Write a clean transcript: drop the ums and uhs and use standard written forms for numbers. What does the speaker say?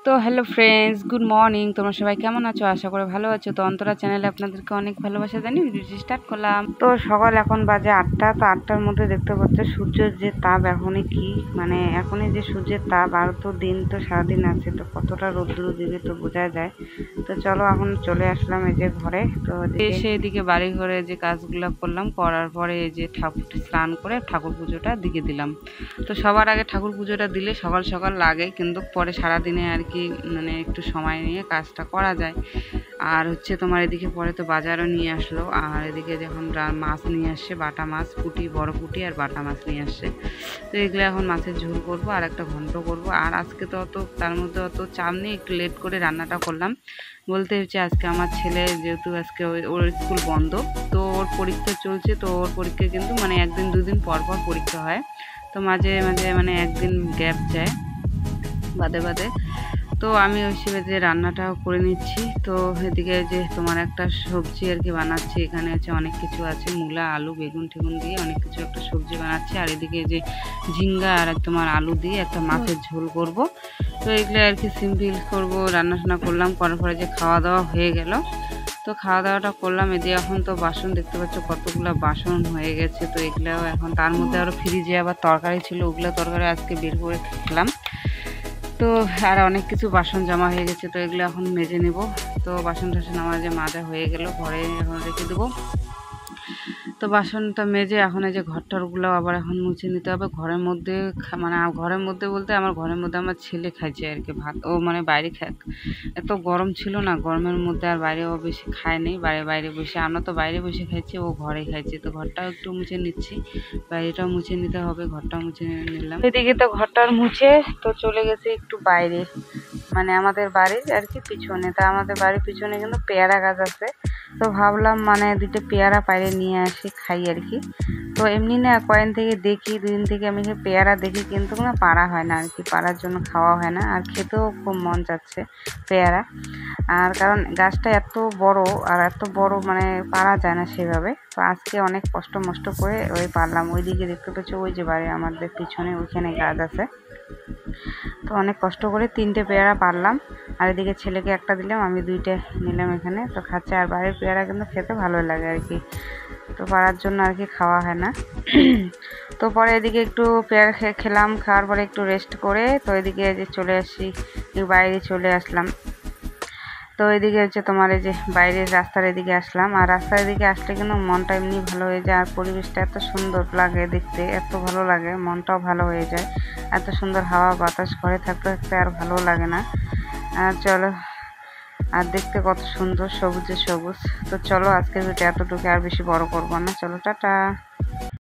তো hello friends, good morning. তোমরা সবাই কেমন আছো? আশা করে ভালো আছো। তো অন্তরা চ্যানেলে আপনাদেরকে অনেক ভালোবাসা জানিয়ে ভিডিওটি স্টার্ট করলাম। তো সকাল এখন বাজে 8টা। তো 8টার মধ্যে দেখতে পাচ্ছ সূর্যের যে তাপ এখনই কি মানে এখনই যে সূর্যের তাপ, আর তো দিন তো সারাদিন আছে, তো কতটা রৌদ্র দিবে তো বোঝা যায়। তো চলো এখন চলে আসলাম এই যে ঘরে। তো এসে এদিকে বাড়ি ঘরে যে কাজগুলো করলাম, করার পরে এই যে ঠাকুর স্নান করে ঠাকুর পুজোটা দিকে দিলাম। তো সবার আগে ঠাকুর পুজোটা দিলে সকাল সকাল লাগে, কিন্তু পরে সারাদিনে আর কি মানে একটু সময় নিয়ে কাজটা করা যায়। আর হচ্ছে তোমার এদিকে পরে তো বাজারও নিয়ে আসলো, আর এদিকে যখন মাছ নিয়ে আসছে, বাটা মাছ, পুঁটি, বড় পুঁটি আর বাটা মাছ নিয়ে আসছে। তো এগুলো এখন মাছের ঝোল করব আর একটা ঘন্ট করব। আর আজকে তো অত তার মধ্যে অত চাপ নেই, একটু লেট করে রান্নাটা করলাম। বলতে হচ্ছে আজকে আমার ছেলে যেহেতু আজকে ওর স্কুল বন্ধ, তো ওর পরীক্ষা চলছে। তো ওর পরীক্ষা কিন্তু মানে একদিন দুদিন পর পর পরীক্ষা হয়, তো মাঝে মাঝে মানে একদিন গ্যাপ যায় বাদে বাদে। তো আমি ওই হিসেবে যে রান্নাটাও করে নিচ্ছি। তো এদিকে যে তোমার একটা সবজি আর কি বানাচ্ছি, এখানে হচ্ছে অনেক কিছু আছে, মূলা, আলু, বেগুন টেগুন দিয়ে অনেক কিছু একটা সবজি বানাচ্ছি। আর এদিকে যে ঝিঙ্গা আর তোমার আলু দিয়ে একটা মাছের ঝোল করব। তো এগুলো আর কি সিম্পল করবো, রান্নাটান্না করলাম, করার পরে যে খাওয়া দাওয়া হয়ে গেল। তো খাওয়া দাওয়াটা করলাম। এদিকে এখন তো বাসন দেখতে পাচ্ছ কতগুলো বাসন হয়ে গেছে। তো এগুলাও এখন তার মধ্যে আরও ফ্রিজে আবার তরকারি ছিল, ওগুলো তরকারি আজকে বের করে খেলাম। তো আর অনেক কিছু বাসন জমা হয়ে গেছে, তো এগুলো এখন মেজে নেব। তো বাসন টাসন আমার যে মাজা হয়ে গেল, ঘরে এখন রেখে দেবো। তো বাসনটা মেজে এখন এই যে ঘরটারগুলো আবার এখন মুছে নিতে হবে। ঘরের মধ্যে মানে ঘরের মধ্যে বলতে আমার ঘরের মধ্যে আমার ছেলে খাইছে আর কি ভাত। ও মানে বাইরে খায়, এত গরম ছিল না, গরমের মধ্যে আর বাইরে ও বেশি খায় নেই। বাইরে বসে, আমরা তো বাইরে বসে খাইছি, ও ঘরে খাইছে। তো ঘরটাও একটু মুছে নিচ্ছি, বাইরেটাও মুছে নিতে হবে, ঘরটাও মুছে নিলাম। এদিকে তো ঘরটার মুছে তো চলে গেছে একটু বাইরে, মানে আমাদের বাড়ির আর কি পিছনে। তা আমাদের বাড়ির পিছনে কিন্তু পেয়ারা গাছ আছে। তো ভাবলাম মানে দুটো পেয়ারা পাইলে নিয়ে আসি, খাই আর কি। তো এমনি না কয়েকদিন থেকে দেখি, দুদিন থেকে আমি পেয়ারা দেখি, কিন্তু না পারা হয় না আর কি, পারার জন্য খাওয়া হয় না। আর খেতেও খুব মন যাচ্ছে পেয়ারা, আর কারণ গাছটা এত বড়, আর এত বড় মানে পারা যায় না সেভাবে। তো আজকে অনেক কষ্ট মষ্ট করে ওই পারলাম। ওইদিকে দেখতে পাচ্ছ ওই যে বাড়ি আমাদের পিছনে, ওইখানে গাছ আছে। তো অনেক কষ্ট করে 3টে পেয়ারা পারলাম, আর এদিকে ছেলেকে একটা দিলাম, আমি 2টে নিলাম এখানে। তো খাচ্ছে, আর বাইরের পেয়ারা কিন্তু খেতে ভালো লাগে আর কি, তো পারার জন্য আর কি খাওয়া হয় না। তো পরে এদিকে একটু পেয়ারা খেলাম, খাওয়ার পরে একটু রেস্ট করে তো এদিকে যে চলে আসি, বাইরে চলে আসলাম। তো এদিকে হচ্ছে তোমার এই যে বাইরের রাস্তার এদিকে আসলাম, আর রাস্তার এদিকে আসলে কিন্তু মনটা এমনি ভালো হয়ে যায়, আর পরিবেশটা এত সুন্দর লাগে দেখতে, এত ভালো লাগে, মনটাও ভালো হয়ে যায়। এত সুন্দর হাওয়া বাতাস, ঘরে থাকতে থাকতে আর ভালো লাগে না। আর চলো, আর দেখতে কত সুন্দর সবুজে সবুজ। তো চলো আজকের ভিডিও এতটুকু, আর বেশি বড় করবো না, চলো টাটা।